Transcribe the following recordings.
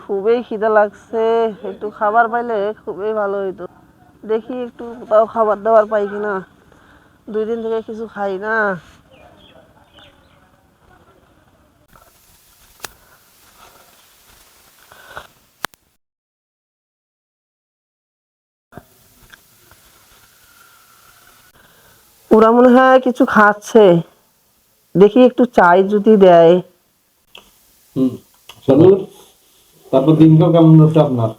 খুবই খিদে লাগছে, একটু খাবার পাইলে খুবই ভালো হইতো। দেখি একটু কোথাও খাবার দাবার পাই কিনা, 2 দিন থেকে কিছু খাই না। ওরা মনে হয় কিছু খাচ্ছে, দেখি একটু চাই যদি দেয়। তারপর দিনটাও কেমন হচ্ছে আপনার?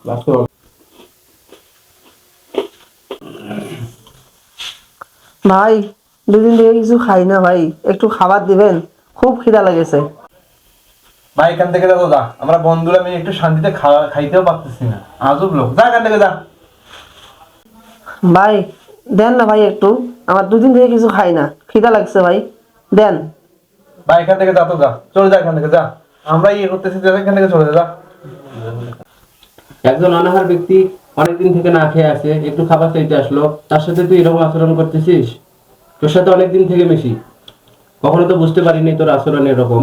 ভাই 2 দিন থেকে কিছু খাই না ভাই, একটু খাবার দিবেন, খুব খিদা লেগেছে। ভাই এখান থেকে যাবো, যা, আমরা বন্ধুরা মিলে একটু শান্তিতে খাইতেও পারতেছি না। আজব লোক, যা এখান থেকে যা। ভাই দেন না ভাই একটু, আমার 2 দিন থেকে কিছু খাই না, খিদা লাগছে ভাই, দেন। ভাই এখান থেকে যা, তো যা, চলে যা এখান থেকে, যা। আমরা করতেছি, এখান থেকে চলে যা। একজন অনাহার ব্যক্তি অনেকদিন থেকে না খেয়ে আছে, একটু খাবার চাইতে আসলো, তার সাথে তুই এরকম আচরণ করতেছিস? তোর সাথে অনেকদিন থেকে মিশি, কখনো তো বুঝতে পারিনি তোর আচরণ এরকম।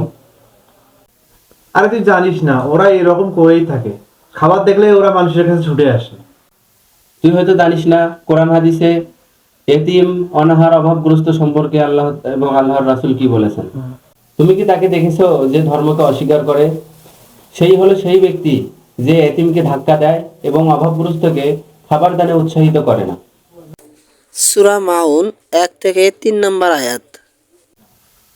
আরে তুই জানিস না, ওরা এরকম করেই থাকে, খাবার দেখলে ওরা মানুষের কাছে ছুটে আসে। তুই হয়তো জানিস না, কোরআন হাদিসে এতিম, অনাহার, অভাবগ্রস্ত সম্পর্কে আল্লাহ এবং আল্লাহর রাসূল কি বলেছেন। তুমি কি তাকে দেখেছো যে ধর্মকে অস্বীকার করে? সেই হলো সেই ব্যক্তি যে এতিমকে ধাক্কা দেয় এবং অভাবগ্রস্তকে খাবার দানে উৎসাহিত করে না। সূরা মাউন 1 থেকে 3 নম্বর আয়াত।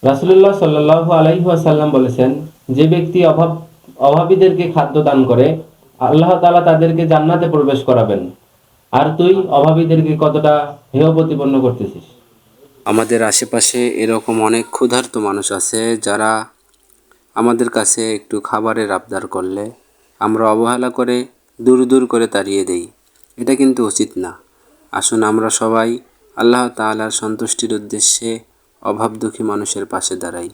রাসূলুল্লাহ সাল্লাল্লাহু আলাইহি ওয়াসাল্লাম বলেছেন, যে ব্যক্তি অভাবীদেরকে খাদ্য দান করে, আল্লাহ তাআলা তাদেরকে জান্নাতে প্রবেশ করাবেন। আর তুই অভাবীদেরকে কতটা হেয় প্রতিপন্ন করতেছিস। আমাদের আশেপাশে এরকম অনেক ক্ষুধার্ত মানুষ আছে যারা আমাদের কাছে একটু খাবারের আবদার করলে আমরা অবহেলা করে দূর দূর করে তাড়িয়ে দেই। এটা কিন্তু উচিত না। আসুন আমরা সবাই আল্লাহ তাআলার সন্তুষ্টির উদ্দেশ্যে অভাব দুঃখী মানুষের পাশে দাঁড়াই।